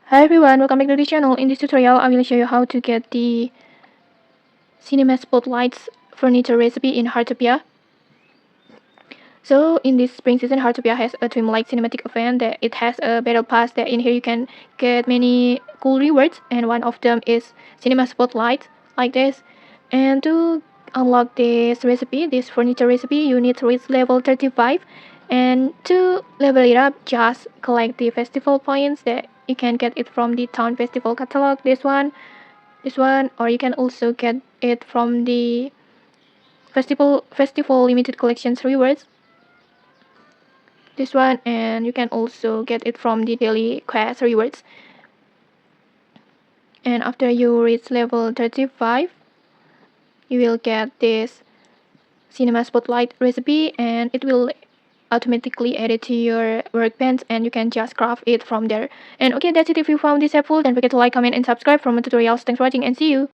Hi everyone, welcome back to the channel. In this tutorial, I will show you how to get the cinema spotlights furniture recipe in Hearttopia. So in this spring season, Hearttopia has a dreamlike cinematic event that it has a battle pass that in here you can get many cool rewards, and one of them is cinema spotlight like this. And to unlock this recipe, this furniture recipe, you need to reach level 35, and to level it up, just collect the festival points that you can get it from the town festival catalog, this one, or you can also get it from the festival limited collections rewards, this one, and you can also get it from the daily quest rewards. And after you reach level 35, you will get this cinema spotlight recipe, and it will automatically add it to your workbench, and you can just craft it from there. And okay, that's it. If you found this helpful, don't forget to like, comment, and subscribe for more tutorials. Thanks for watching, and see you.